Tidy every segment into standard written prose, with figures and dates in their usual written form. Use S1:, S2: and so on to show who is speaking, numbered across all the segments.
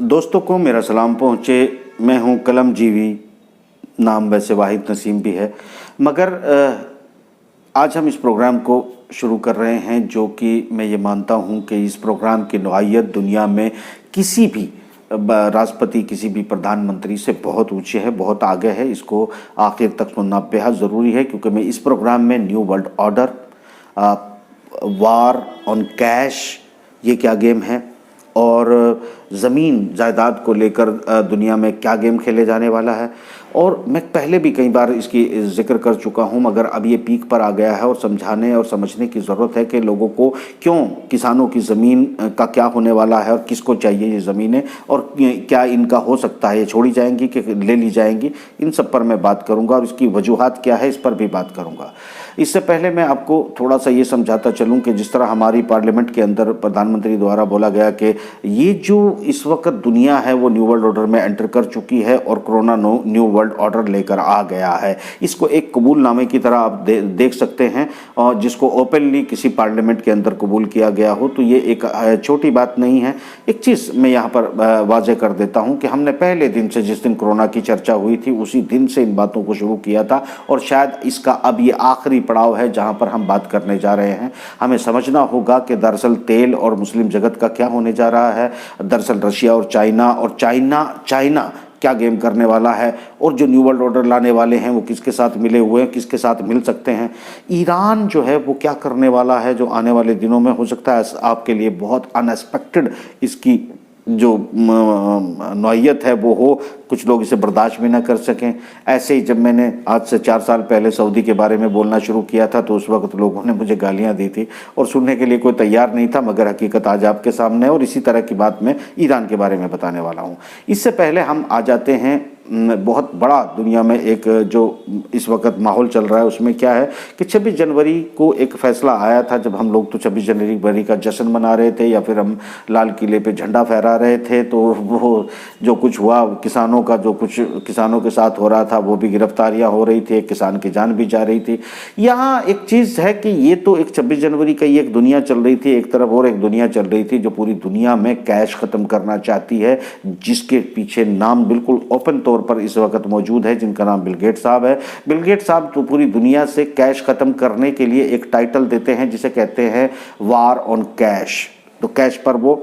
S1: दोस्तों को मेरा सलाम पहुँचे। मैं हूँ कलम जीवी, नाम वैसे वाहिद नसीम भी है, मगर आज हम इस प्रोग्राम को शुरू कर रहे हैं जो कि मैं ये मानता हूँ कि इस प्रोग्राम की नौआयत दुनिया में किसी भी राष्ट्रपति, किसी भी प्रधानमंत्री से बहुत ऊँचे है, बहुत आगे है। इसको आखिर तक सुनना बेहद ज़रूरी है, क्योंकि मैं इस प्रोग्राम में new world order, war on cash, ये क्या गेम है, और ज़मीन जायदाद को लेकर दुनिया में क्या गेम खेले जाने वाला है। और मैं पहले भी कई बार इसकी जिक्र कर चुका हूं, मगर अब ये पीक पर आ गया है और समझाने और समझने की ज़रूरत है कि लोगों को क्यों किसानों की ज़मीन का क्या होने वाला है और किसको चाहिए ये ज़मीनें, और क्या इनका हो सकता है ये छोड़ी जाएंगी कि ले ली जाएंगी। इन सब पर मैं बात करूँगा और इसकी वजूहात क्या है इस पर भी बात करूँगा। इससे पहले मैं आपको थोड़ा सा ये समझाता चलूँ कि जिस तरह हमारी पार्लियामेंट के अंदर प्रधानमंत्री द्वारा बोला गया कि ये जो इस वक्त दुनिया है वो न्यू वर्ल्ड ऑर्डर में एंटर कर चुकी है और कोरोना न्यू वर्ल्ड ऑर्डर लेकर आ गया है। इसको एक कबूलनामे की तरह आप देख सकते हैं, और जिसको ओपनली किसी पार्लियामेंट के अंदर कबूल किया गया हो, तो ये एक छोटी बात नहीं है। एक चीज़ मैं यहाँ पर वाजे कर देता हूँ कि हमने पहले दिन से, जिस दिन कोरोना की चर्चा हुई थी, उसी दिन से इन बातों को शुरू किया था, और शायद इसका अब ये आखिरी पड़ाव है जहाँ पर हम बात करने जा रहे हैं। हमें समझना होगा कि दरअसल तेल और मुस्लिम जगत का क्या होने जा रहा है, दरअसल रशिया और चाइना क्या गेम करने वाला है, और जो न्यू वर्ल्ड ऑर्डर लाने वाले हैं वो किसके साथ मिले हुए हैं, किसके साथ मिल सकते हैं। ईरान जो है वो क्या करने वाला है जो आने वाले दिनों में हो सकता है आपके लिए बहुत अनएक्सपेक्टेड इसकी जो नौयत है वो हो, कुछ लोग इसे बर्दाश्त भी ना कर सकें। ऐसे ही जब मैंने आज से 4 साल पहले सऊदी के बारे में बोलना शुरू किया था तो उस वक्त लोगों ने मुझे गालियां दी थी और सुनने के लिए कोई तैयार नहीं था, मगर हकीकत आज आपके सामने है, और इसी तरह की बात मैं ईरान के बारे में बताने वाला हूँ। इससे पहले हम आ जाते हैं बहुत बड़ा दुनिया में एक जो इस वक्त माहौल चल रहा है, उसमें क्या है कि 26 जनवरी को एक फ़ैसला आया था, जब हम लोग तो 26 जनवरी का जश्न मना रहे थे या फिर हम लाल किले पे झंडा फहरा रहे थे, तो वो जो कुछ हुआ किसानों का, जो कुछ किसानों के साथ हो रहा था, वो भी गिरफ्तारियां हो रही थी, एक किसान की जान भी जा रही थी। यहाँ एक चीज़ है कि ये तो एक 26 जनवरी का ही एक दुनिया चल रही थी एक तरफ, और एक दुनिया चल रही थी जो पूरी दुनिया में कैश ख़त्म करना चाहती है, जिसके पीछे नाम बिल्कुल ओपन तौर पर इस वक्त मौजूद है, जिनका नाम बिल गेट्स साहब है। बिल गेट्स साहब तो पूरी दुनिया से कैश खत्म करने के लिए एक टाइटल देते हैं जिसे कहते हैं वार ऑन कैश। तो कैश पर वो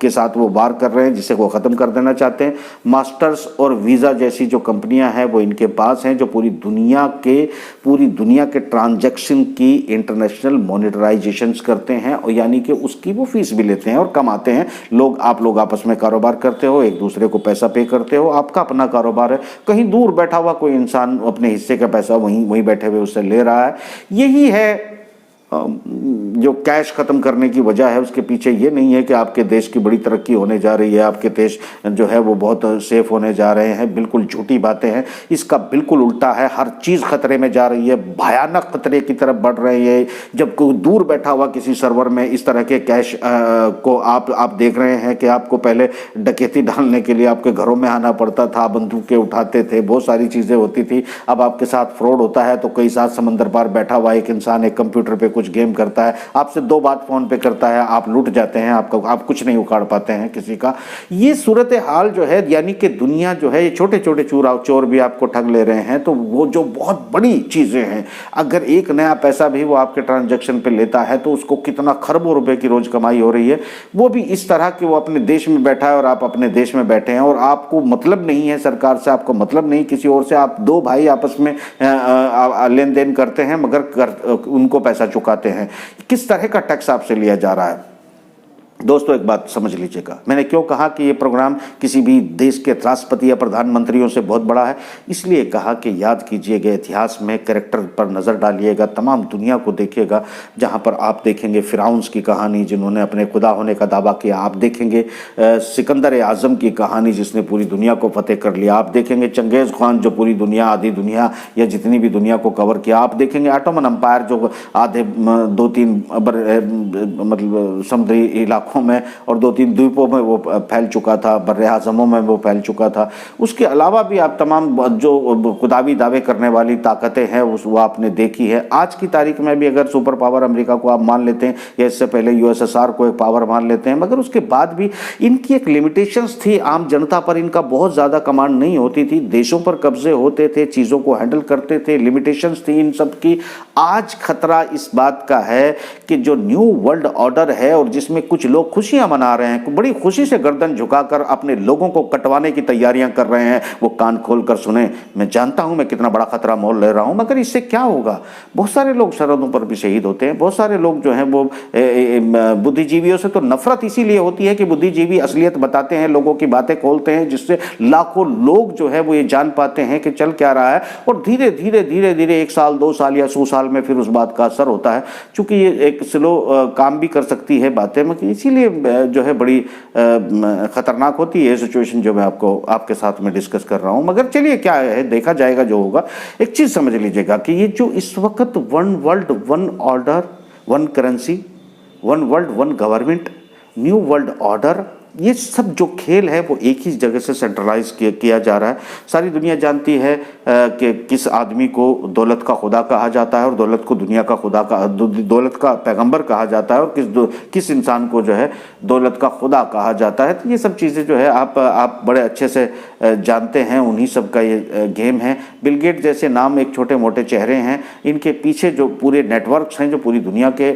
S1: के साथ वो वार कर रहे हैं, जिसे वो ख़त्म कर देना चाहते हैं। मास्टर्स और वीज़ा जैसी जो कंपनियां हैं वो इनके पास हैं, जो पूरी दुनिया के ट्रांजैक्शन की इंटरनेशनल मॉनिटराइजेशंस करते हैं, और यानी कि उसकी वो फीस भी लेते हैं और कमाते हैं। आप लोग आपस में कारोबार करते हो, एक दूसरे को पैसा पे करते हो, आपका अपना कारोबार है। कहीं दूर बैठा हुआ कोई इंसान अपने हिस्से का पैसा वहीं बैठे हुए उससे ले रहा है। यही है जो कैश ख़त्म करने की वजह है। उसके पीछे ये नहीं है कि आपके देश की बड़ी तरक्की होने जा रही है, आपके देश जो है वो बहुत सेफ होने जा रहे हैं, बिल्कुल झूठी बातें हैं। इसका बिल्कुल उल्टा है, हर चीज़ खतरे में जा रही है, भयानक खतरे की तरफ बढ़ रही है। जब कोई दूर बैठा हुआ किसी सर्वर में इस तरह के कैश को आप देख रहे हैं कि आपको पहले डकैती डालने के लिए आपके घरों में आना पड़ता था, बंदूकें उठाते थे, बहुत सारी चीज़ें होती थी। अब आपके साथ फ्रॉड होता है तो कई साथ समंदर पार बैठा हुआ एक इंसान एक कंप्यूटर पर कुछ गेम करता है, आपसे 2 बात फोन पे करता है, आप लूट जाते हैं, आप कुछ नहीं उखाड़ पाते हैं किसी का। ये सूरत हाल जो है, यानी कि दुनिया जो है, ये छोटे छोटे चोर भी आपको ठग ले रहे हैं। तो वो जो बहुत बड़ी चीज़ें हैं, अगर एक नया पैसा भी वो आपके ट्रांजैक्शन पे लेता है तो उसको कितना खरबों रुपए की रोज कमाई हो रही है। वो भी इस तरह कि वो अपने देश में बैठा है और आप अपने देश में बैठे हैं, और आपको मतलब नहीं है सरकार से, आपको मतलब नहीं किसी और से। आप 2 भाई आपस में लेन देन करते हैं, मगर उनको पैसा चुकाते हैं। किस तरह का टैक्स आपसे लिया जा रहा है। दोस्तों एक बात समझ लीजिएगा, मैंने क्यों कहा कि ये प्रोग्राम किसी भी देश के राष्ट्रपति या प्रधानमंत्रियों से बहुत बड़ा है। इसलिए कहा कि याद कीजिएगा, इतिहास में कैरेक्टर पर नज़र डालिएगा, तमाम दुनिया को देखिएगा, जहाँ पर आप देखेंगे फ़िरौन की कहानी जिन्होंने अपने खुदा होने का दावा किया, आप देखेंगे सिकंदर आज़म की कहानी जिसने पूरी दुनिया को फतेह कर लिया, आप देखेंगे चंगेज़ खान जो पूरी दुनिया, आधी दुनिया या जितनी भी दुनिया को कवर किया, आप देखेंगे ऑटोमन एम्पायर जो आधे 2-3 मतलब समुद्री इलाकों इलाकों में और 2-3 द्वीपों में वो फैल चुका था, बर्रे आज़मों में वो फैल चुका था। उसके अलावा भी आप तमाम जो खुदावी दावे करने वाली ताकतें हैं वो आपने देखी है। आज की तारीख में भी अगर सुपर पावर अमेरिका को आप मान लेते हैं या इससे पहले यूएसएसआर को एक पावर मान लेते हैं, मगर उसके बाद भी इनकी एक लिमिटेशंस थी। आम जनता पर इनका बहुत ज़्यादा कमांड नहीं होती थी, देशों पर कब्जे होते थे, चीज़ों को हैंडल करते थे, लिमिटेशंस थी इन सब की। आज खतरा इस बात का है कि जो न्यू वर्ल्ड ऑर्डर है और जिसमें कुछ लोग खुशियां मना रहे हैं, बड़ी खुशी से गर्दन झुकाकर अपने लोगों को कटवाने की तैयारियां कर रहे हैं, वो कान खोलकर सुने। मैं जानता हूं मैं कितना बड़ा खतरा मोल ले रहा हूं, मगर इससे क्या होगा? बहुत सारे लोग सरहदों पर भी शहीद होते हैं, बहुत सारे लोग जो हैं वो बुद्धिजीवियों से तो नफरत इसीलिए होती है कि बुद्धिजीवी असलियत बताते हैं, लोगों की बातें खोलते हैं, जिससे लाखों लोग जो है वो ये जान पाते हैं कि चल क्या रहा है, और धीरे धीरे धीरे धीरे 1 साल 2 साल या 100 साल में फिर उस बात का असर होता है। चूंकि ये एक स्लो काम भी कर सकती है बातें, मगर इसीलिए जो है बड़ी खतरनाक होती है सिचुएशन जो मैं आपके साथ में डिस्कस कर रहा हूं। मगर चलिए क्या है, देखा जाएगा जो होगा। एक चीज समझ लीजिएगा कि ये जो इस वक्त one world one order, one currency, one world one government, new world order, ये सब जो खेल है वो एक ही जगह से सेंट्रलाइज किया जा रहा है। सारी दुनिया जानती है कि किस आदमी को दौलत का खुदा कहा जाता है और दौलत को दुनिया का खुदा का दौलत का पैगंबर कहा जाता है, और किस इंसान को जो है दौलत का खुदा कहा जाता है। तो ये सब चीज़ें जो है आप बड़े अच्छे से जानते हैं, उन्हीं सब का ये गेम है। बिल गेट जैसे नाम एक छोटे मोटे चेहरे हैं, इनके पीछे जो पूरे नेटवर्क्स हैं जो पूरी दुनिया के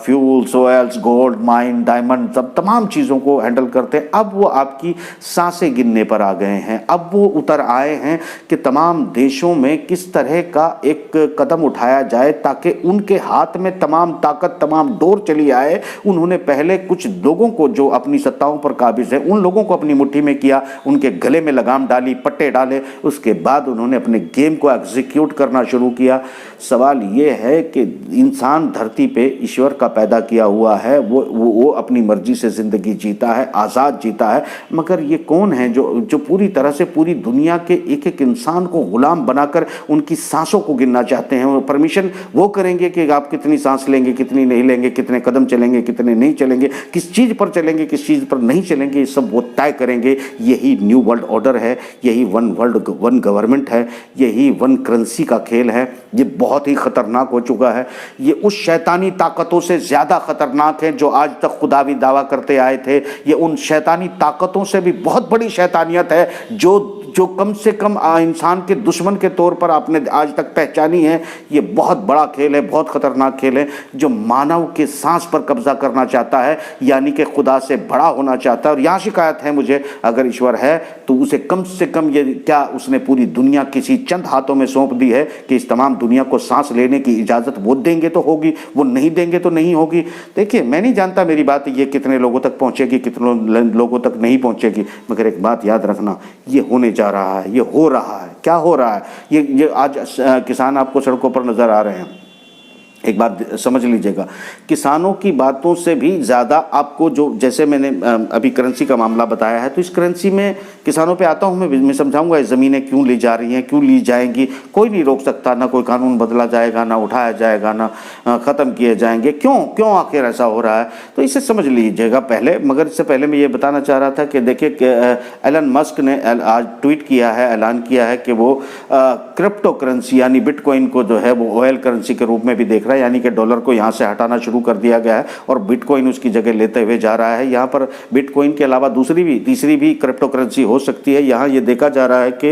S1: fuels, oils, gold mine, diamond, सब तमाम चीज़ों को हैंडल करते हैं। अब वो आपकी सांसें गिनने पर आ गए हैं। अब वो उतर आए हैं कि तमाम देशों में किस तरह का एक कदम उठाया जाए ताकि उनके हाथ में तमाम ताकत, तमाम डोर चली आए। उन्होंने पहले कुछ लोगों को जो अपनी सत्ताओं पर काबिज है, उन लोगों को अपनी मुट्ठी में किया, उनके गले में लगाम डाली, पट्टे डाले, उसके बाद उन्होंने अपने गेम को एग्जीक्यूट करना शुरू किया। सवाल ये है कि इंसान धरती पे ईश्वर का पैदा किया हुआ है, वो अपनी मर्जी से ज़िंदगी जीता है, आज़ाद जीता है, मगर ये कौन है जो पूरी तरह से पूरी दुनिया के एक एक इंसान को गुलाम बनाकर उनकी सांसों को गिनना चाहते हैं। वो परमिशन वो करेंगे कि आप कितनी सांस लेंगे, कितनी नहीं लेंगे, कितने कदम चलेंगे, कितने नहीं चलेंगे, किस चीज़ पर चलेंगे, किस चीज़ पर नहीं चलेंगे, ये सब वो तय करेंगे। यही न्यू वर्ल्ड ऑर्डर है, यही वन वर्ल्ड वन गवर्नमेंट है, यही वन करेंसी का खेल है। ये बहुत ही खतरनाक हो चुका है। ये उस शैतानी ताकतों से ज़्यादा खतरनाक है जो आज तक खुदावी दावा करते आए थे। ये उन शैतानी ताकतों से भी बहुत बड़ी शैतानियत है जो कम से कम इंसान के दुश्मन के तौर पर आपने आज तक पहचानी है। ये बहुत बड़ा खेल है, बहुत खतरनाक खेल है, जो मानव के सांस पर कब्जा करना चाहता है, यानी कि खुदा से बड़ा होना चाहता है। और यहाँ शिकायत है मुझे, अगर ईश्वर है तो उसे कम से कम ये क्या उसने पूरी दुनिया किसी चंद हाथों में सौंप दी है कि इस तमाम दुनिया को सांस लेने की इजाज़त वो देंगे तो होगी, वो नहीं देंगे तो नहीं होगी। देखिए, मैं नहीं जानता मेरी बात ये कितने लोगों तक पहुँचेगी, कितने लोगों तक नहीं पहुँचेगी, मगर एक बात याद रखना, ये होने जा रहा है, ये हो रहा है। क्या हो रहा है? ये आज किसान आपको सड़कों पर नजर आ रहे हैं। एक बात समझ लीजिएगा, किसानों की बातों से भी ज़्यादा आपको जो, जैसे मैंने अभी करेंसी का मामला बताया है, तो इस करेंसी में किसानों पे आता हूँ मैं समझाऊंगा ये ज़मीनें क्यों ली जा रही हैं, क्यों ली जाएंगी। कोई नहीं रोक सकता, ना कोई कानून बदला जाएगा, ना उठाया जाएगा, ना ख़त्म किए जाएंगे। क्यों आखिर ऐसा हो रहा है? तो इसे समझ लीजिएगा पहले। मगर इससे पहले मैं ये बताना चाह रहा था कि देखिए, एलन मस्क ने आज ट्वीट किया है, ऐलान किया है कि वो क्रिप्टो करेंसी यानी बिटकॉइन को जो है वो ऑयल करेंसी के रूप में भी देख रहा है, यानी कि डॉलर को यहाँ से हटाना शुरू कर दिया गया है और बिटकॉइन उसकी जगह लेते हुए जा रहा है। यहाँ पर बिटकॉइन के अलावा तीसरी भी क्रिप्टो करेंसी हो सकती है। यहाँ ये देखा जा रहा है कि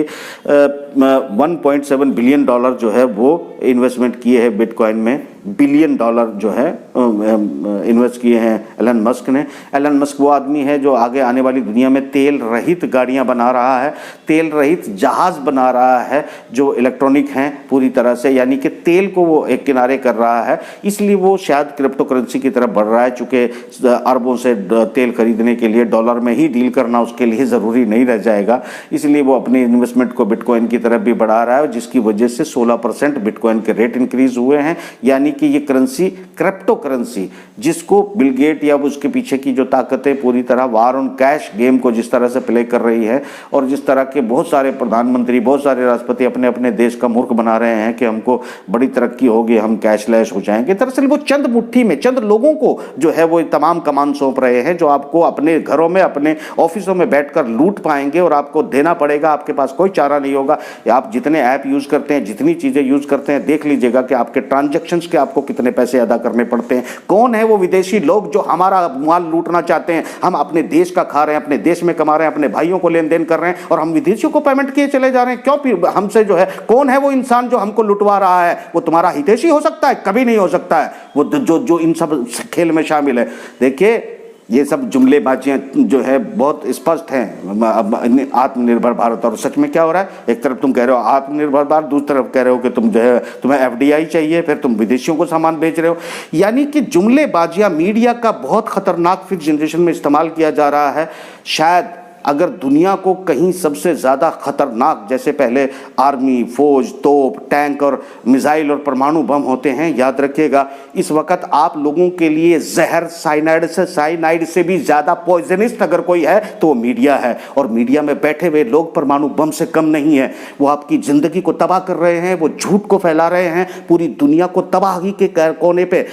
S1: 1.7 बिलियन डॉलर जो है वो इन्वेस्टमेंट किए हैं बिटकॉइन में, बिलियन डॉलर जो है इन्वेस्ट किए हैं एलन मस्क ने। एलन मस्क वो आदमी है जो आगे आने वाली दुनिया में तेल रहित गाड़ियां बना रहा है, तेल रहित जहाज बना रहा है जो इलेक्ट्रॉनिक हैं पूरी तरह से, यानी कि तेल को वो एक किनारे कर रहा है। इसलिए वो शायद क्रिप्टो करेंसी की तरफ बढ़ रहा है, चूँकि अरबों से तेल खरीदने के लिए डॉलर में ही डील करना उसके लिए ज़रूरी नहीं रह जाएगा। इसलिए वो अपनी इन्वेस्टमेंट को बिटकॉइन की तरफ भी बढ़ा रहा है, जिसकी वजह से 16% बिटकॉइन के रेट इंक्रीज हुए हैं। यानी कि ये करेंसी क्रिप्टो करेंसी जिसको बिल गेट या उसके पीछे की जो ताकतें पूरी तरह वार ऑन कैश गेम को जिस तरह से प्ले कर रही है और जिस तरह के बहुत सारे प्रधानमंत्री, बहुत सारे राष्ट्रपति अपने अपने देश का मूर्ख बना रहे हैं कि हमको बड़ी तरक्की होगी, हम कैशलेस हो जाएंगे। दरअसल वो चंद मुट्ठी में चंद लोगों को जो है वो तमाम कमान सौंप रहे हैं जो आपको अपने घरों में, अपने ऑफिसों में बैठकर लूट पाएंगे और आपको देना पड़ेगा। आपके पास कोई चारा नहीं होगा। आप जितने ऐप यूज करते हैं, जितनी चीजें यूज करते हैं, देख लीजिएगा कि आपके ट्रांजैक्शंस के आपको कितने पैसे अदा करने पड़ते हैं। कौन है वो विदेशी लोग जो हमारा माल लूटना चाहते हैं? हम अपने देश का खा रहे हैं, अपने देश में कमा रहे हैं, अपने भाइयों को लेन देन कर रहे हैं और हम विदेशियों को पेमेंट किए चले जा रहे हैं। क्यों? हमसे जो है कौन है वो इंसान जो हमको लुटवा रहा है? वो तुम्हारा हितैषी हो सकता है? कभी नहीं हो सकता है। वो जो इन सब खेल में शामिल है। देखिए, ये सब जुमलेबाजियां जो है बहुत स्पष्ट हैं आत्मनिर्भर भारत। और सच में क्या हो रहा है? एक तरफ तुम कह रहे हो आत्मनिर्भर भारत, दूसरी तरफ कह रहे हो कि तुम जो है तुम्हें एफडीआई चाहिए, फिर तुम विदेशियों को सामान बेच रहे हो। यानी कि जुमलेबाजियां मीडिया का बहुत खतरनाक फिफ्थ जनरेशन में इस्तेमाल किया जा रहा है। शायद अगर दुनिया को कहीं सबसे ज़्यादा खतरनाक, जैसे पहले आर्मी, फौज, तोप, टैंक और मिसाइल और परमाणु बम होते हैं, याद रखिएगा इस वक्त आप लोगों के लिए जहर साइनाइड से भी ज़्यादा पॉइजनस अगर कोई है तो मीडिया है। और मीडिया में बैठे हुए लोग परमाणु बम से कम नहीं है। वो आपकी ज़िंदगी को तबाह कर रहे हैं, वो झूठ को फैला रहे हैं, पूरी दुनिया को तबाही के कोने पे।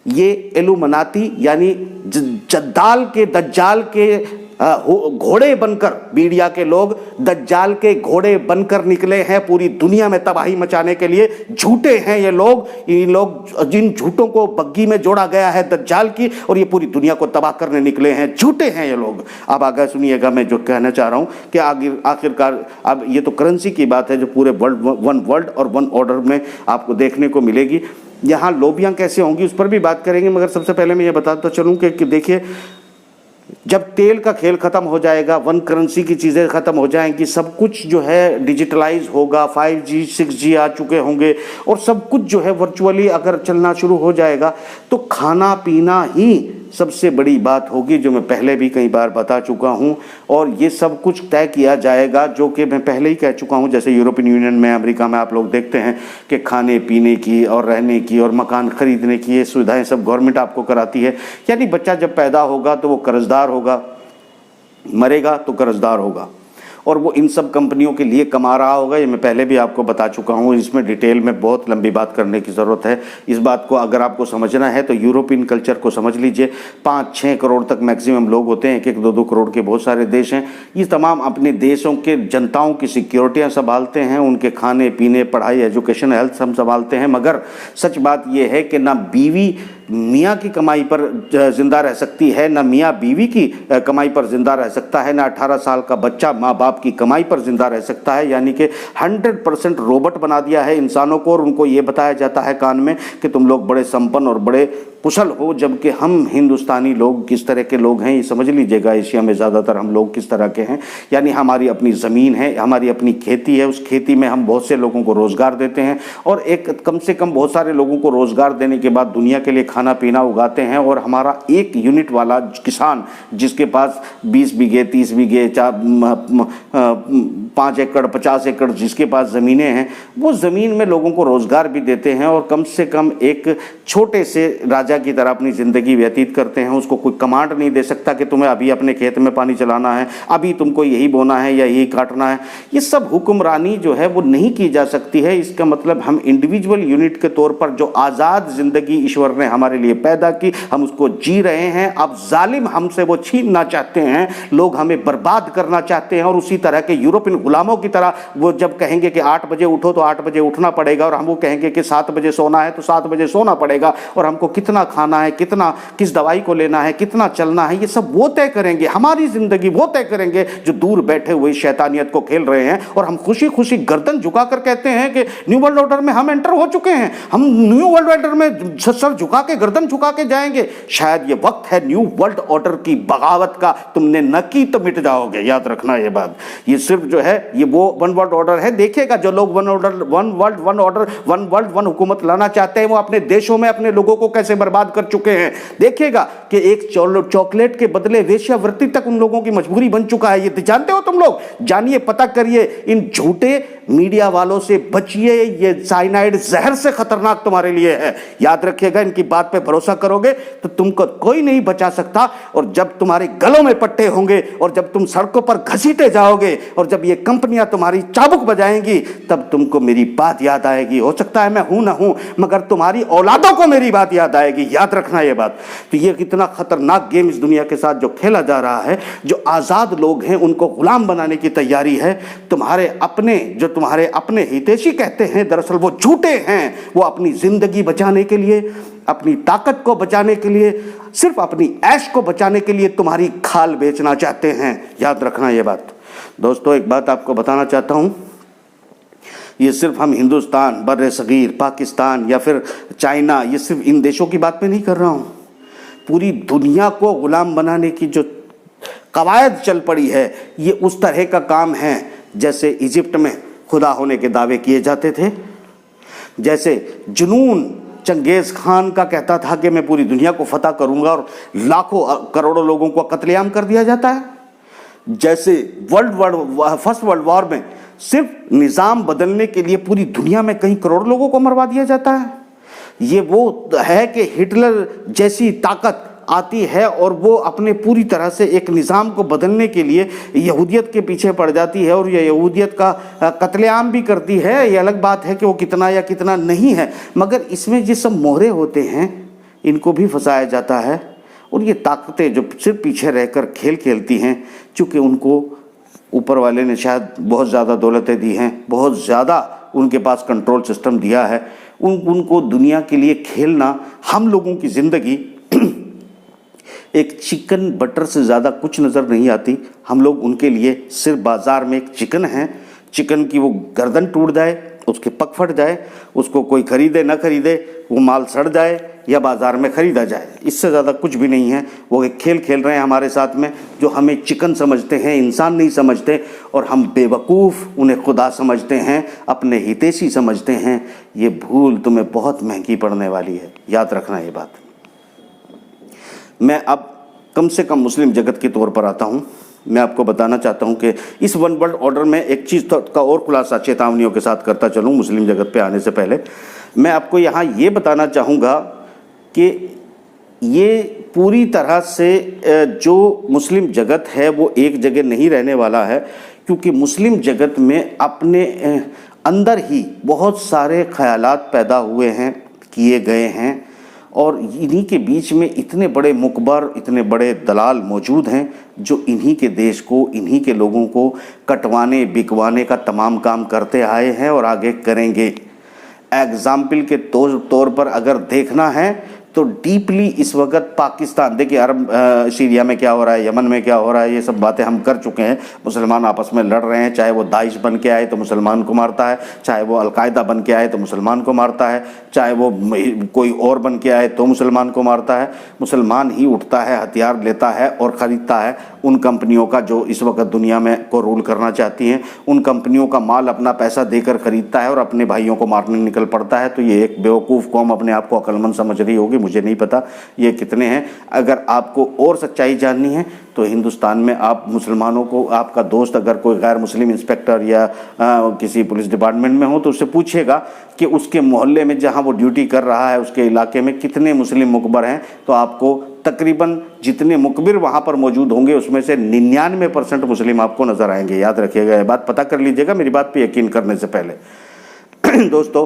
S1: ये इल्यूमिनाती यानी दज्जाल के घोड़े बनकर, मीडिया के लोग दज्जाल के घोड़े बनकर निकले हैं पूरी दुनिया में तबाही मचाने के लिए। झूठे हैं ये लोग जिन झूठों को बग्गी में जोड़ा गया है दज्जाल की, और ये पूरी दुनिया को तबाह करने निकले हैं। झूठे हैं ये लोग। अब आगे सुनिएगा मैं जो कहना चाह रहा हूं कि आखिरकार अब ये तो करेंसी की बात है जो पूरे वन वर्ल्ड और वन ऑर्डर में आपको देखने को मिलेगी। यहाँ लोबियां कैसे होंगी उस पर भी बात करेंगे, मगर सबसे पहले मैं ये बताता चलूँ कि देखिए, जब तेल का खेल खत्म हो जाएगा, वन करेंसी की चीज़ें खत्म हो जाएंगी, सब कुछ जो है डिजिटलाइज होगा, 5G 6G आ चुके होंगे और सब कुछ जो है वर्चुअली अगर चलना शुरू हो जाएगा, तो खाना पीना ही सबसे बड़ी बात होगी, जो मैं पहले भी कई बार बता चुका हूं। और ये सब कुछ तय किया जाएगा, जो कि मैं पहले ही कह चुका हूं। जैसे यूरोपियन यूनियन में, अमेरिका में आप लोग देखते हैं कि खाने पीने की और रहने की और मकान खरीदने की ये सुविधाएं सब गवर्नमेंट आपको कराती है। यानी बच्चा जब पैदा होगा तो वो कर्जदार होगा, मरेगा तो कर्जदार होगा, और वो इन सब कंपनियों के लिए कमा रहा होगा। ये मैं पहले भी आपको बता चुका हूँ। इसमें डिटेल में बहुत लंबी बात करने की ज़रूरत है। इस बात को अगर आपको समझना है तो यूरोपियन कल्चर को समझ लीजिए। 5-6 करोड़ तक मैक्सिमम लोग होते हैं, 1-1, 2-2 करोड़ के बहुत सारे देश हैं। ये तमाम अपने देशों के जनताओं की सिक्योरिटियाँ संभालते हैं, उनके खाने पीने, पढ़ाई, एजुकेशन, हेल्थ सब संभालते हैं। मगर सच बात यह है कि ना बीवी मियाँ की कमाई पर जिंदा रह सकती है, ना मियाँ बीवी की कमाई पर जिंदा रह सकता है, ना 18 साल का बच्चा माँ बाप की कमाई पर जिंदा रह सकता है। यानी कि 100% रोबोट बना दिया है इंसानों को, और उनको ये बताया जाता है कान में कि तुम लोग बड़े संपन्न और बड़े कुशल हो, जबकि हम हिंदुस्तानी लोग किस तरह के लोग हैं ये समझ लीजिएगा। एशिया में ज़्यादातर हम लोग किस तरह के हैं। यानी हमारी अपनी ज़मीन है, हमारी अपनी खेती है, उस खेती में हम बहुत से लोगों को रोज़गार देते हैं, और एक कम से कम बहुत सारे लोगों को रोज़गार देने के बाद दुनिया के लिए खाना पीना उगाते हैं। और हमारा एक यूनिट वाला किसान जिसके पास 20 बीघे 30 बीघे 5 एकड़ 50 एकड़ जिसके पास ज़मीनें हैं, वो ज़मीन में लोगों को रोज़गार भी देते हैं, और कम से कम एक छोटे से राजा की तरह अपनी ज़िंदगी व्यतीत करते हैं। उसको कोई कमांड नहीं दे सकता कि तुम्हें अभी अपने खेत में पानी चलाना है, अभी तुमको यही बोना है या यही काटना है। ये सब हुक्मरानी जो है वो नहीं की जा सकती है। इसका मतलब हम इंडिविजुअल यूनिट के तौर पर जो आज़ाद ज़िंदगी ईश्वर ने हमारे लिए पैदा की, हम उसको जी रहे हैं। अब जालिम हमसे वो छीनना चाहते हैं, लोग हमें बर्बाद करना चाहते हैं। और उसी तरह के यूरोपियन गुलामों की तरह वो जब कहेंगे कि 8 बजे उठो तो 8 बजे उठना पड़ेगा, और हम वो कहेंगे कि 7 बजे सोना है तो 7 बजे सोना पड़ेगा, और हमको कितना खाना है, कितना किस दवाई को लेना है, कितना चलना है, ये सब वो तय करेंगे। हमारी जिंदगी वो तय करेंगे जो दूर बैठे हुए शैतानियत को खेल रहे हैं। और हम खुशी खुशी गर्दन झुकाकर कहते हैं कि न्यू वर्ल्ड ऑर्डर में हम एंटर हो चुके हैं, हम न्यू वर्ल्ड ऑर्डर में सर झुका के गर्दन झुका के जाएंगे। शायद ये वक्त है न्यू वर्ल्ड ऑर्डर की बगावत का। तुमने न की तो मिट जाओगे, याद रखना ये बात। ये सिर्फ जो है ये वो वन वर्ल्ड ऑर्डर है। देखिएगा जो लोग वन वर्ल्ड वन हुकूमत लाना चाहते हैं, वो अपने देशों में अपने लोगों को कैसे बर्बाद कर चुके हैं। देखिएगा कि एक चॉकलेट के बदले वेश्यावृत्ति तक उन लोगों की मजबूरी बन चुका है। ये जानते हो तुम लोग? जानिए, पता करिए, इन झूठे मीडिया वालों से बचिए। ये साइनाइड जहर से खतरनाक तुम्हारे लिए है, याद रखिएगा। इनकी बात बात पे भरोसा करोगे तो तुमको कोई नहीं बचा सकता। और जब तुम्हारे गलों में पट्टे होंगे और जब तुम सड़कों पर घसीटे जाओगे और जब ये कंपनियां तुम्हारी चाबुक बजाएंगी, तब तुमको मेरी बात याद आएगी। हो सकता है मैं हूं ना हूं, मगर तुम्हारी औलादों को मेरी बात याद आएगी। याद रखना ये बात। तो ये कितना खतरनाक गेम इस दुनिया के साथ जो खेला जा रहा है, जो आजाद लोग हैं उनको गुलाम बनाने की तैयारी है। तुम्हारे अपने हितैषी कहते हैं, दरअसल वो झूठे हैं। वो अपनी जिंदगी बचाने के लिए, अपनी ताकत को बचाने के लिए, सिर्फ अपनी ऐश को बचाने के लिए तुम्हारी खाल बेचना चाहते हैं। याद रखना ये बात। दोस्तों, एक बात आपको बताना चाहता हूं, ये सिर्फ हम हिंदुस्तान, बर्रे सगीर, पाकिस्तान या फिर चाइना, ये सिर्फ इन देशों की बात पे नहीं कर रहा हूं। पूरी दुनिया को गुलाम बनाने की जो कवायद चल पड़ी है, ये उस तरह का काम है जैसे इजिप्ट में खुदा होने के दावे किए जाते थे, जैसे जुनून चंगेज खान का कहता था कि मैं पूरी दुनिया को फतह करूंगा और लाखों करोड़ों लोगों को कत्लेआम कर दिया जाता है, जैसे फर्स्ट वर्ल्ड वॉर में सिर्फ निज़ाम बदलने के लिए पूरी दुनिया में कई करोड़ लोगों को मरवा दिया जाता है। ये वो है कि हिटलर जैसी ताकत आती है और वो अपने पूरी तरह से एक निज़ाम को बदलने के लिए यहूदियत के पीछे पड़ जाती है और ये यहूदियत का कत्लेआम भी करती है। ये अलग बात है कि वो कितना या कितना नहीं है, मगर इसमें जो सब मोहरे होते हैं इनको भी फंसाया जाता है। और ये ताकतें जो सिर्फ पीछे रहकर खेल खेलती हैं, चूँकि उनको ऊपर वाले ने शायद बहुत ज़्यादा दौलतें दी हैं, बहुत ज़्यादा उनके पास कंट्रोल सिस्टम दिया है, उनको दुनिया के लिए खेलना, हम लोगों की ज़िंदगी एक चिकन बटर से ज़्यादा कुछ नज़र नहीं आती। हम लोग उनके लिए सिर्फ बाज़ार में एक चिकन है, चिकन की वो गर्दन टूट जाए, उसके पग फट जाए, उसको कोई खरीदे ना खरीदे, वो माल सड़ जाए या बाज़ार में ख़रीदा जाए, इससे ज़्यादा कुछ भी नहीं है। वो एक खेल खेल रहे हैं हमारे साथ में, जो हमें चिकन समझते हैं, इंसान नहीं समझते, और हम बेवकूफ़ उन्हें खुदा समझते हैं, अपने हितैषी समझते हैं। ये भूल तुम्हें बहुत महंगी पड़ने वाली है। याद रखना ये बात। मैं अब कम से कम मुस्लिम जगत के तौर पर आता हूँ। मैं आपको बताना चाहता हूँ कि इस वन वर्ल्ड ऑर्डर में एक चीज़ का और खुलासा चेतावनियों के साथ करता चलूँ मुस्लिम जगत पे आने से पहले। मैं आपको यहाँ ये बताना चाहूँगा कि ये पूरी तरह से जो मुस्लिम जगत है वो एक जगह नहीं रहने वाला है, क्योंकि मुस्लिम जगत में अपने अंदर ही बहुत सारे ख़यालात पैदा हुए हैं, किए गए हैं, और इन्हीं के बीच में इतने बड़े मुकबर, इतने बड़े दलाल मौजूद हैं जो इन्हीं के देश को, इन्हीं के लोगों को कटवाने बिकवाने का तमाम काम करते आए हैं और आगे करेंगे। एग्ज़ाम्पल के तौर पर अगर देखना है तो डीपली इस वक्त पाकिस्तान, देखिए अरब सीरिया में क्या हो रहा है, यमन में क्या हो रहा है, ये सब बातें हम कर चुके हैं। मुसलमान आपस में लड़ रहे हैं, चाहे वो दाइश बन के आए तो मुसलमान को मारता है, चाहे वो अलकायदा बन के आए तो मुसलमान को मारता है, चाहे वो कोई और बन के आए तो मुसलमान को मारता है। मुसलमान ही उठता है, हथियार लेता है और ख़रीदता है उन कंपनियों का जो इस वक्त दुनिया में को रूल करना चाहती हैं। उन कंपनियों का माल अपना पैसा देकर ख़रीदता है और अपने भाइयों को मारने निकल पड़ता है। तो ये एक बेवकूफ़ कौम अपने आप को अक्लमंद समझ रही होगी, मुझे नहीं पता ये कितने हैं। अगर आपको और सच्चाई जाननी है तो हिंदुस्तान में आप मुसलमानों को, आपका दोस्त अगर कोई गैर मुस्लिम इंस्पेक्टर या किसी पुलिस डिपार्टमेंट में हो तो उससे पूछेगा कि उसके मोहल्ले में जहां वो ड्यूटी कर रहा है उसके इलाके में कितने मुस्लिम मुकबर हैं, तो आपको तकरीबन जितने मुकबिर वहाँ पर मौजूद होंगे उसमें से 99% मुस्लिम आपको नज़र आएंगे। याद रखिएगा ये बात, पता कर लीजिएगा मेरी बात पे यकीन करने से पहले। दोस्तों,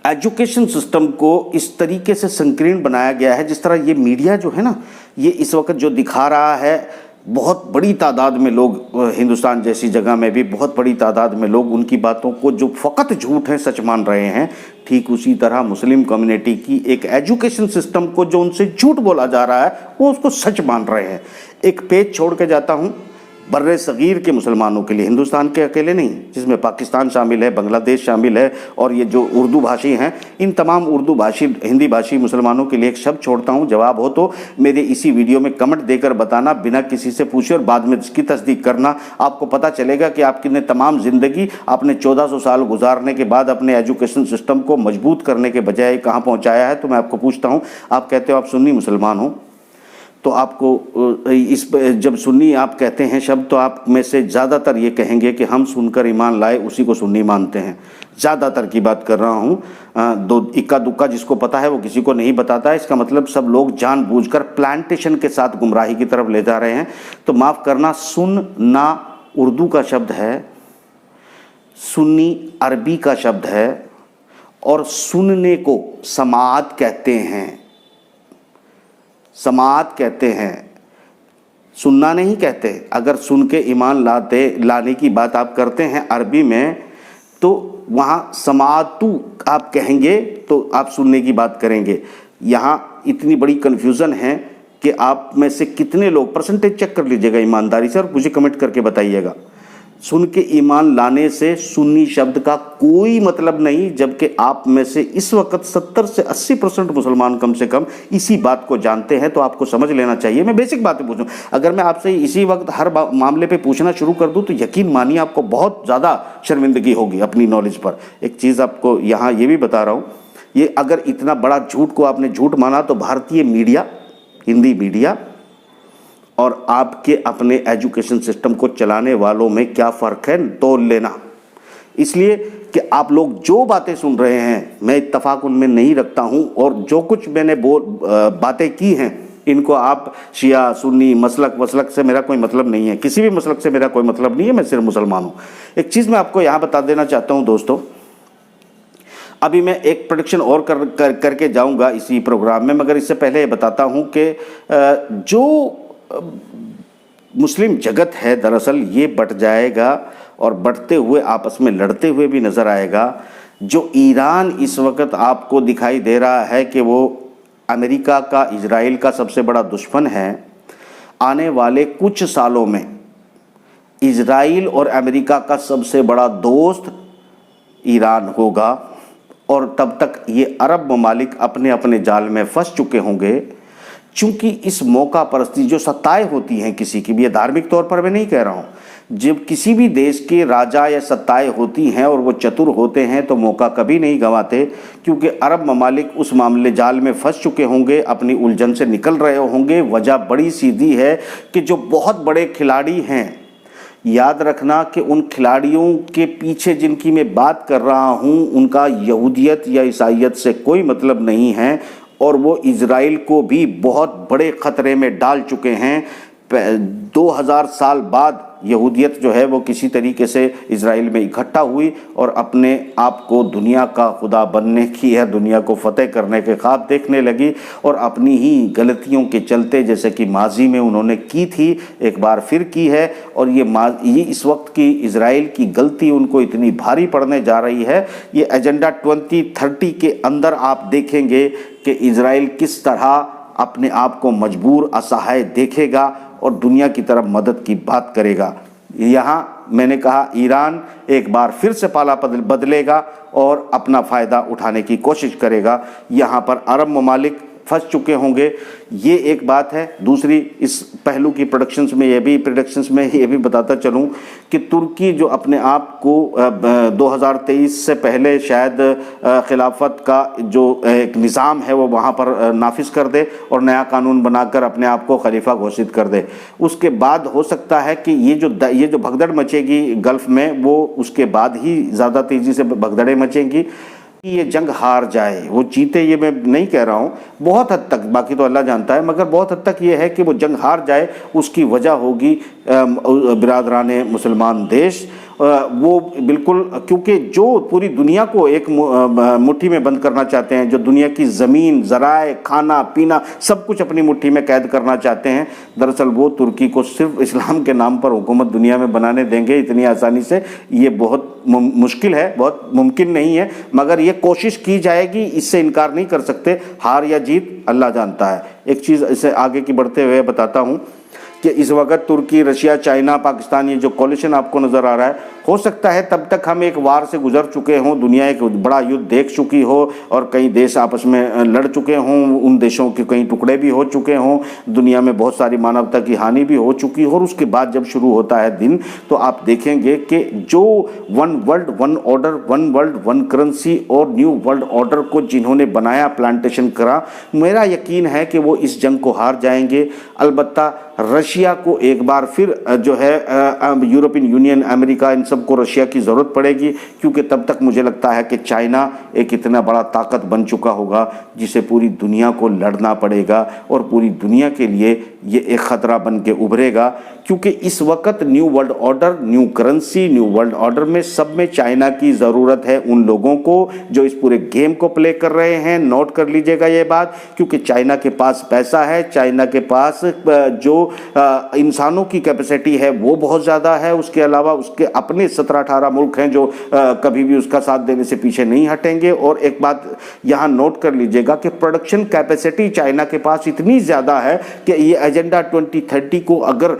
S1: एजुकेशन सिस्टम को इस तरीके से संकीर्ण बनाया गया है, जिस तरह ये मीडिया जो है ना, ये इस वक्त जो दिखा रहा है, बहुत बड़ी तादाद में लोग, हिंदुस्तान जैसी जगह में भी बहुत बड़ी तादाद में लोग उनकी बातों को जो फ़कत झूठ है सच मान रहे हैं। ठीक उसी तरह मुस्लिम कम्युनिटी की एक एजुकेशन सिस्टम को जो उनसे झूठ बोला जा रहा है वो उसको सच मान रहे हैं। एक पेज छोड़ के जाता हूँ बर्रे सगीर के मुसलमानों के लिए, हिंदुस्तान के अकेले नहीं, जिसमें पाकिस्तान शामिल है, बांग्लादेश शामिल है, और ये जो उर्दू भाषी हैं, इन तमाम उर्दू भाषी, हिंदी भाषी मुसलमानों के लिए एक शब्द छोड़ता हूँ। जवाब हो तो मेरे इसी वीडियो में कमेंट देकर बताना, बिना किसी से पूछे, और बाद में इसकी तस्दीक करना। आपको पता चलेगा कि आपने तमाम ज़िंदगी आपने 1400 साल गुजारने के बाद अपने एजुकेशन सिस्टम को मजबूत करने के बजाय कहाँ पहुँचाया है। तो मैं आपको पूछता हूँ, आप कहते हो आप सुन्नी मुसलमान हो, तो आपको इस जब सुन्नी आप कहते हैं शब्द, तो आप में से ज़्यादातर ये कहेंगे कि हम सुनकर ईमान लाए उसी को सुन्नी मानते हैं। ज़्यादातर की बात कर रहा हूँ, दो इक्का दुक्का जिसको पता है वो किसी को नहीं बताता है। इसका मतलब सब लोग जानबूझकर प्लांटेशन के साथ गुमराही की तरफ ले जा रहे हैं। तो माफ़ करना, सुनना उर्दू का शब्द है, सुन्नी अरबी का शब्द है, और सुनने को समाअत कहते हैं। समाअत कहते हैं, सुनना नहीं कहते। अगर सुन के ईमान लाने की बात आप करते हैं अरबी में, तो वहाँ समाअतु आप कहेंगे तो आप सुनने की बात करेंगे। यहाँ इतनी बड़ी कन्फ्यूज़न है कि आप में से कितने लोग, परसेंटेज चेक कर लीजिएगा ईमानदारी से और मुझे कमेंट करके बताइएगा। सुन के ईमान लाने से सुन्नी शब्द का कोई मतलब नहीं, जबकि आप में से इस वक्त 70 से 80% मुसलमान कम से कम इसी बात को जानते हैं। तो आपको समझ लेना चाहिए। मैं बेसिक बातें पूछूं, अगर मैं आपसे इसी वक्त हर मामले पे पूछना शुरू कर दूं तो यकीन मानिए आपको बहुत ज़्यादा शर्मिंदगी होगी अपनी नॉलेज पर। एक चीज़ आपको यहाँ ये भी बता रहा हूँ, ये अगर इतना बड़ा झूठ को आपने झूठ माना तो भारतीय मीडिया, हिंदी मीडिया और आपके अपने एजुकेशन सिस्टम को चलाने वालों में क्या फ़र्क है, तोल लेना। इसलिए कि आप लोग जो बातें सुन रहे हैं मैं इत्तफाक उनमें नहीं रखता हूं, और जो कुछ मैंने बातें की हैं इनको आप शिया सुन्नी मसलक से मेरा कोई मतलब नहीं है, किसी भी मसलक से मेरा कोई मतलब नहीं है, मैं सिर्फ मुसलमान हूँ। एक चीज़ मैं आपको यहाँ बता देना चाहता हूँ दोस्तों, अभी मैं एक प्रेडिक्शन और करके जाऊँगा इसी प्रोग्राम में, मगर इससे पहले बताता हूँ कि जो मुस्लिम जगत है दरअसल ये बट जाएगा और बढ़ते हुए आपस में लड़ते हुए भी नज़र आएगा। जो ईरान इस वक्त आपको दिखाई दे रहा है कि वो अमेरिका का, इजराइल का सबसे बड़ा दुश्मन है, आने वाले कुछ सालों में इजराइल और अमेरिका का सबसे बड़ा दोस्त ईरान होगा। और तब तक ये अरब ममालिक अपने अपने जाल में फंस चुके होंगे। चूँकि इस मौका परस्ती जो सत्ताएं होती हैं किसी की भी, ये धार्मिक तौर पर मैं नहीं कह रहा हूँ, जब किसी भी देश के राजा या सत्ताएं होती हैं और वो चतुर होते हैं तो मौका कभी नहीं गंवाते, क्योंकि अरब ममालिक उस मामले जाल में फंस चुके होंगे, अपनी उलझन से निकल रहे होंगे। वजह बड़ी सीधी है कि जो बहुत बड़े खिलाड़ी हैं, याद रखना कि उन खिलाड़ियों के पीछे जिनकी मैं बात कर रहा हूँ उनका यहूदियत या ईसाइयत से कोई मतलब नहीं है, और वो इजराइल को भी बहुत बड़े ख़तरे में डाल चुके हैं। 2000 साल बाद यहूदियत जो है वो किसी तरीके से इजराइल में इकट्ठा हुई और अपने आप को दुनिया का खुदा बनने की या दुनिया को फतेह करने के ख्वाब देखने लगी, और अपनी ही गलतियों के चलते, जैसे कि माजी में उन्होंने की थी, एक बार फिर की है। और ये इस वक्त की इजराइल की गलती उनको इतनी भारी पड़ने जा रही है। ये एजेंडा 2030 के अंदर आप देखेंगे कि इजराइल किस तरह अपने आप को मजबूर, असहाय देखेगा और दुनिया की तरफ मदद की बात करेगा। यहाँ मैंने कहा ईरान एक बार फिर से पाला बदलेगा और अपना फ़ायदा उठाने की कोशिश करेगा। यहाँ पर अरब ममालिक फंस चुके होंगे, ये एक बात है। दूसरी, इस पहलू की प्रोडक्शंस में ये भी बताता चलूँ कि तुर्की जो अपने आप को 2023 से पहले शायद खिलाफत का जो एक निज़ाम है वो वहाँ पर नाफिज कर दे और नया कानून बनाकर अपने आप को खलीफा घोषित कर दे। उसके बाद हो सकता है कि ये जो भगदड़ मचेगी गल्फ़ में, वो उसके बाद ही ज़्यादा तेज़ी से भगदड़ें मचेंगी। ये जंग हार जाए, वो जीते ये मैं नहीं कह रहा हूँ, बहुत हद तक, बाकी तो अल्लाह जानता है, मगर बहुत हद तक ये है कि वो जंग हार जाए। उसकी वजह होगी बिरादराने मुसलमान देश, वो बिल्कुल, क्योंकि जो पूरी दुनिया को एक मुट्ठी में बंद करना चाहते हैं, जो दुनिया की ज़मीन, ज़राए, खाना पीना सब कुछ अपनी मुट्ठी में कैद करना चाहते हैं, दरअसल वो तुर्की को सिर्फ इस्लाम के नाम पर हुकूमत दुनिया में बनाने देंगे इतनी आसानी से? ये बहुत मुश्किल है, बहुत मुमकिन नहीं है, मगर ये कोशिश की जाएगी, इससे इनकार नहीं कर सकते। हार या जीत अल्लाह जानता है। एक चीज़ इससे आगे की बढ़ते हुए बताता हूँ कि इस वक्त तुर्की, रशिया, चाइना, पाकिस्तान, ये जो कॉलिशन आपको नज़र आ रहा है, हो सकता है तब तक हम एक वार से गुजर चुके हों, दुनिया एक बड़ा युद्ध देख चुकी हो और कई देश आपस में लड़ चुके हों, उन देशों के कई टुकड़े भी हो चुके हों, दुनिया में बहुत सारी मानवता की हानि भी हो चुकी हो, और उसके बाद जब शुरू होता है दिन, तो आप देखेंगे कि जो one world one order, one world one currency और न्यू वर्ल्ड ऑर्डर को जिन्होंने बनाया, प्लांटेशन करा, मेरा यकीन है कि वो इस जंग को हार जाएंगे। अलबत्ता रशिया को एक बार फिर जो है यूरोपियन यूनियन, अमेरिका, इन सबको रशिया की ज़रूरत पड़ेगी, क्योंकि तब तक मुझे लगता है कि चाइना एक इतना बड़ा ताकत बन चुका होगा जिसे पूरी दुनिया को लड़ना पड़ेगा और पूरी दुनिया के लिए ये एक ख़तरा बन के उभरेगा। क्योंकि इस वक्त new world order, new currency, new world order में सब में चाइना की ज़रूरत है, उन लोगों को जो इस पूरे गेम को प्ले कर रहे हैं। नोट कर लीजिएगा ये बात, क्योंकि चाइना के पास पैसा है, चाइना के पास जो इंसानों की कैपेसिटी है वो बहुत ज़्यादा है, उसके अलावा उसके अपने 17-18 मुल्क हैं जो कभी भी उसका साथ देने से पीछे नहीं हटेंगे। और एक बात यहाँ नोट कर लीजिएगा कि प्रोडक्शन कैपेसिटी चाइना के पास इतनी ज़्यादा है कि ये एजेंडा 2030 को अगर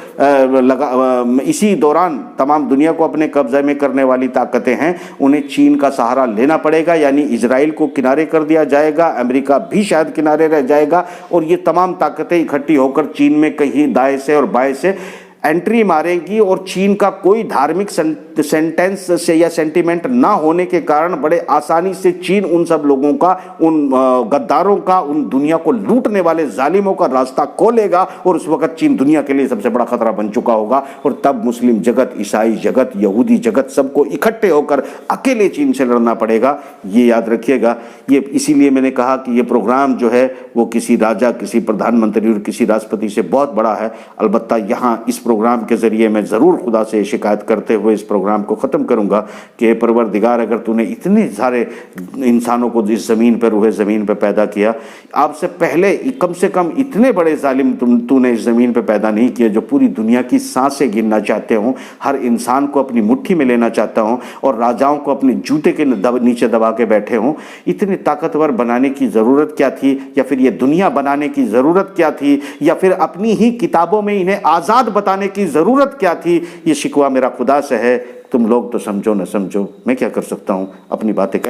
S1: इसी दौरान तमाम दुनिया को अपने कब्जे में करने वाली ताकतें हैं, उन्हें चीन का सहारा लेना पड़ेगा, यानी इजराइल को किनारे कर दिया जाएगा, अमेरिका भी शायद किनारे रह जाएगा, और ये तमाम ताकतें इकट्ठी होकर चीन में कहीं दाएं से और बाएं से एंट्री मारेंगी। और चीन का कोई धार्मिक सेंटेंस से या सेंटिमेंट ना होने के कारण बड़े आसानी से चीन उन सब लोगों का, उन गद्दारों का, उन दुनिया को लूटने वाले जालिमों का रास्ता खोलेगा, और उस वक्त चीन दुनिया के लिए सबसे बड़ा खतरा बन चुका होगा। और तब मुस्लिम जगत, ईसाई जगत, यहूदी जगत, सबको इकट्ठे होकर अकेले चीन से लड़ना पड़ेगा। ये याद रखिएगा। ये इसीलिए मैंने कहा कि ये प्रोग्राम जो है वो किसी राजा, किसी प्रधानमंत्री और किसी राष्ट्रपति से बहुत बड़ा है। अलबत्ता यहाँ इस प्रोग्राम के ज़रिए मैं ज़रूर खुदा से शिकायत करते हुए इस प्रोग्राम को ख़त्म करूँगा कि परवरदिगार, अगर तूने इतने सारे इंसानों को इस ज़मीन पर, रूहे ज़मीन पर पैदा किया, आपसे पहले कम से कम इतने बड़े जालिम तूने इस ज़मीन पर पैदा नहीं किए जो पूरी दुनिया की सांसें गिनना चाहते हों, हर इंसान को अपनी मुट्ठी में लेना चाहता हों और राजाओं को अपने जूते के नीचे दबा के बैठे हों। इतने ताकतवर बनाने की ज़रूरत क्या थी, या फिर ये दुनिया बनाने की ज़रूरत क्या थी, या फिर अपनी ही किताबों में इन्हें आज़ाद बताने की ज़रूरत क्या थी। ये शिकवा मेरा खुदा से है। तुम लोग तो समझो न समझो, मैं क्या कर सकता हूँ, अपनी बातें